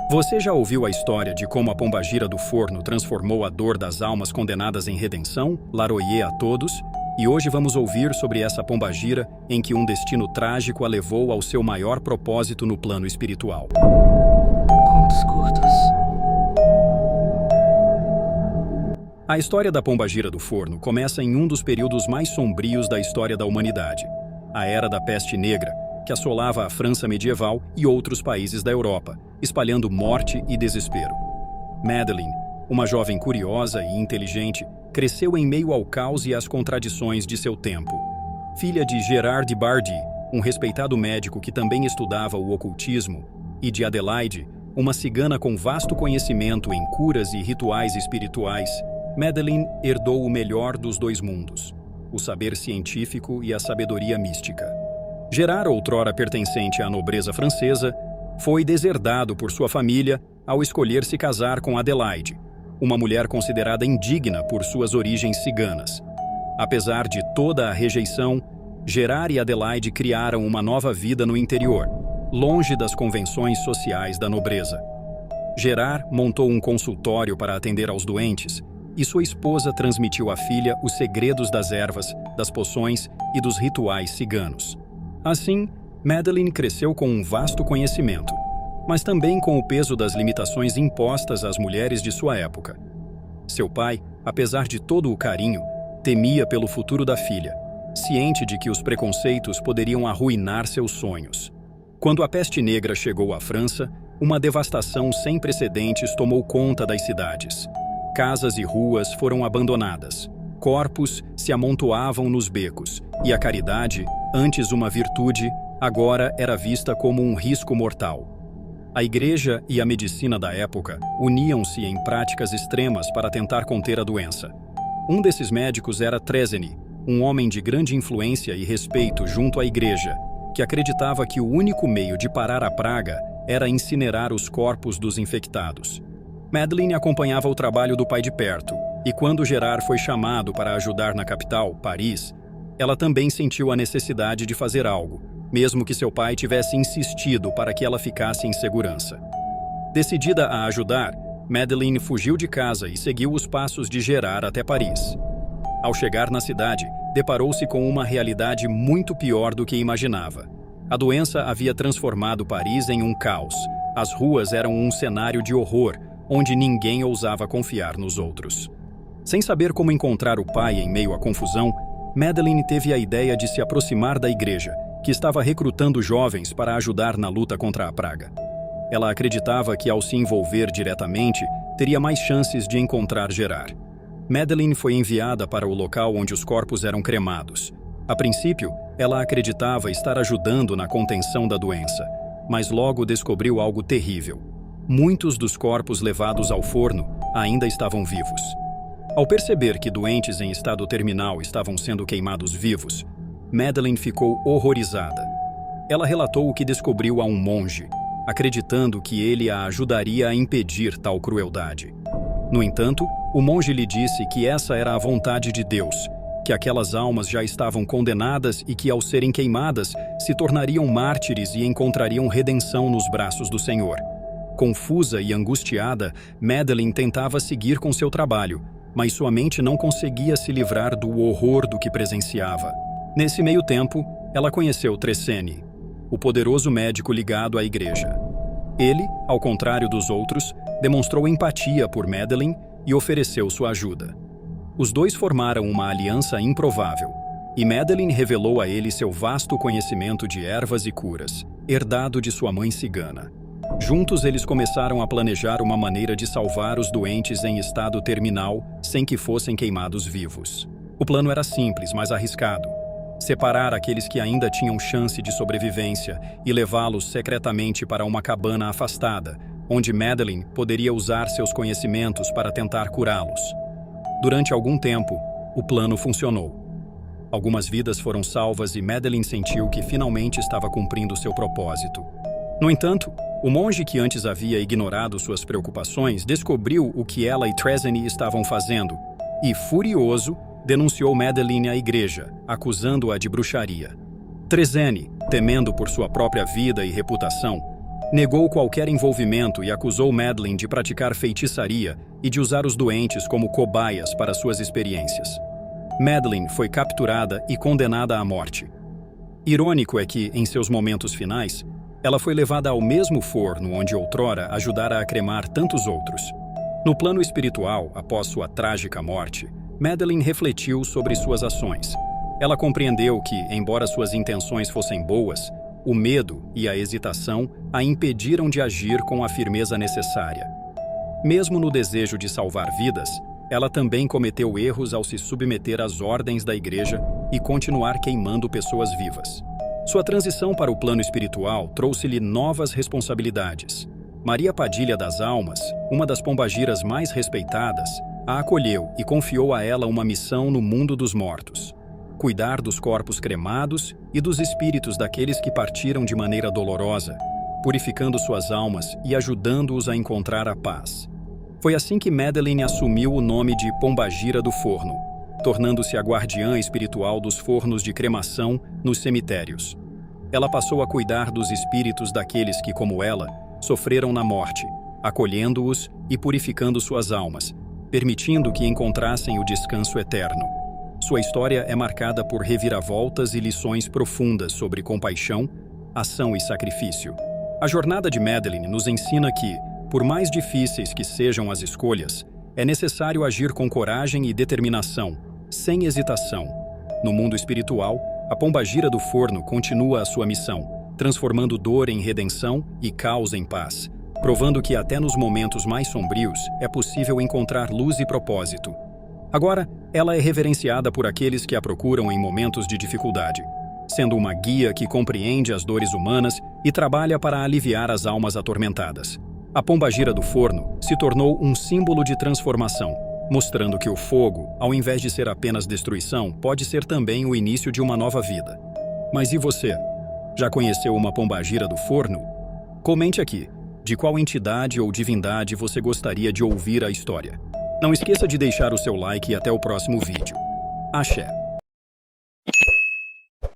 Você já ouviu a história de como a pombagira do forno transformou a dor das almas condenadas em redenção, Laroyer a todos? E hoje vamos ouvir sobre essa pombagira em que um destino trágico a levou ao seu maior propósito no plano espiritual. Contos curtos. A história da pombagira do forno começa em um dos períodos mais sombrios da história da humanidade, a Era da Peste Negra, que assolava a França medieval e outros países da Europa, espalhando morte e desespero. Madeleine, uma jovem curiosa e inteligente, cresceu em meio ao caos e às contradições de seu tempo. Filha de Gérard de Bardi, um respeitado médico que também estudava o ocultismo, e de Adelaide, uma cigana com vasto conhecimento em curas e rituais espirituais, Madeleine herdou o melhor dos dois mundos, o saber científico e a sabedoria mística. Gérard, outrora pertencente à nobreza francesa, foi deserdado por sua família ao escolher se casar com Adelaide, uma mulher considerada indigna por suas origens ciganas. Apesar de toda a rejeição, Gérard e Adelaide criaram uma nova vida no interior, longe das convenções sociais da nobreza. Gérard montou um consultório para atender aos doentes, e sua esposa transmitiu à filha os segredos das ervas, das poções e dos rituais ciganos. Assim, Madeleine cresceu com um vasto conhecimento, mas também com o peso das limitações impostas às mulheres de sua época. Seu pai, apesar de todo o carinho, temia pelo futuro da filha, ciente de que os preconceitos poderiam arruinar seus sonhos. Quando a peste negra chegou à França, uma devastação sem precedentes tomou conta das cidades. Casas e ruas foram abandonadas. Corpos se amontoavam nos becos, e a caridade, antes uma virtude, agora era vista como um risco mortal. A igreja e a medicina da época uniam-se em práticas extremas para tentar conter a doença. Um desses médicos era Trezenny, um homem de grande influência e respeito junto à igreja, que acreditava que o único meio de parar a praga era incinerar os corpos dos infectados. Madeleine acompanhava o trabalho do pai de perto, e quando Gérard foi chamado para ajudar na capital, Paris, ela também sentiu a necessidade de fazer algo, mesmo que seu pai tivesse insistido para que ela ficasse em segurança. Decidida a ajudar, Madeleine fugiu de casa e seguiu os passos de Gérard até Paris. Ao chegar na cidade, deparou-se com uma realidade muito pior do que imaginava. A doença havia transformado Paris em um caos. As ruas eram um cenário de horror, onde ninguém ousava confiar nos outros. Sem saber como encontrar o pai em meio à confusão, Madeleine teve a ideia de se aproximar da igreja, que estava recrutando jovens para ajudar na luta contra a praga. Ela acreditava que, ao se envolver diretamente, teria mais chances de encontrar Gérard. Madeleine foi enviada para o local onde os corpos eram cremados. A princípio, ela acreditava estar ajudando na contenção da doença, mas logo descobriu algo terrível. Muitos dos corpos levados ao forno ainda estavam vivos. Ao perceber que doentes em estado terminal estavam sendo queimados vivos, Madeleine ficou horrorizada. Ela relatou o que descobriu a um monge, acreditando que ele a ajudaria a impedir tal crueldade. No entanto, o monge lhe disse que essa era a vontade de Deus, que aquelas almas já estavam condenadas e que, ao serem queimadas, se tornariam mártires e encontrariam redenção nos braços do Senhor. Confusa e angustiada, Madeleine tentava seguir com seu trabalho, mas sua mente não conseguia se livrar do horror do que presenciava. Nesse meio tempo, ela conheceu Trezenny, o poderoso médico ligado à igreja. Ele, ao contrário dos outros, demonstrou empatia por Madeleine e ofereceu sua ajuda. Os dois formaram uma aliança improvável, e Madeleine revelou a ele seu vasto conhecimento de ervas e curas, herdado de sua mãe cigana. Juntos, eles começaram a planejar uma maneira de salvar os doentes em estado terminal sem que fossem queimados vivos. O plano era simples, mas arriscado. Separar aqueles que ainda tinham chance de sobrevivência e levá-los secretamente para uma cabana afastada, onde Madeleine poderia usar seus conhecimentos para tentar curá-los. Durante algum tempo, o plano funcionou. Algumas vidas foram salvas e Madeleine sentiu que finalmente estava cumprindo seu propósito. No entanto, o monge que antes havia ignorado suas preocupações descobriu o que ela e Trezenny estavam fazendo e, furioso, denunciou Madeleine à igreja, acusando-a de bruxaria. Trezenny, temendo por sua própria vida e reputação, Negou qualquer envolvimento e acusou Madeline de praticar feitiçaria e de usar os doentes como cobaias para suas experiências. Madeline foi capturada e condenada à morte. Irônico é que, em seus momentos finais, ela foi levada ao mesmo forno onde outrora ajudara a cremar tantos outros. No plano espiritual, após sua trágica morte, Madeline refletiu sobre suas ações. Ela compreendeu que, embora suas intenções fossem boas, o medo e a hesitação a impediram de agir com a firmeza necessária. Mesmo no desejo de salvar vidas, ela também cometeu erros ao se submeter às ordens da igreja e continuar queimando pessoas vivas. Sua transição para o plano espiritual trouxe-lhe novas responsabilidades. Maria Padilha das Almas, uma das pombagiras mais respeitadas, a acolheu e confiou a ela uma missão no mundo dos mortos: cuidar dos corpos cremados e dos espíritos daqueles que partiram de maneira dolorosa, purificando suas almas e ajudando-os a encontrar a paz. Foi assim que Madeline assumiu o nome de Pombagira do Forno, tornando-se a guardiã espiritual dos fornos de cremação nos cemitérios. Ela passou a cuidar dos espíritos daqueles que, como ela, sofreram na morte, acolhendo-os e purificando suas almas, permitindo que encontrassem o descanso eterno. Sua história é marcada por reviravoltas e lições profundas sobre compaixão, ação e sacrifício. A jornada de Madeline nos ensina que, por mais difíceis que sejam as escolhas, é necessário agir com coragem e determinação, sem hesitação. No mundo espiritual, a pombagira do forno continua a sua missão, transformando dor em redenção e caos em paz, provando que até nos momentos mais sombrios é possível encontrar luz e propósito. Agora, ela é reverenciada por aqueles que a procuram em momentos de dificuldade, sendo uma guia que compreende as dores humanas e trabalha para aliviar as almas atormentadas. A pombagira do forno se tornou um símbolo de transformação, mostrando que o fogo, ao invés de ser apenas destruição, pode ser também o início de uma nova vida. Mas e você? Já conheceu uma pombagira do forno? Comente aqui, de qual entidade ou divindade você gostaria de ouvir a história. Não esqueça de deixar o seu like e até o próximo vídeo. Axé!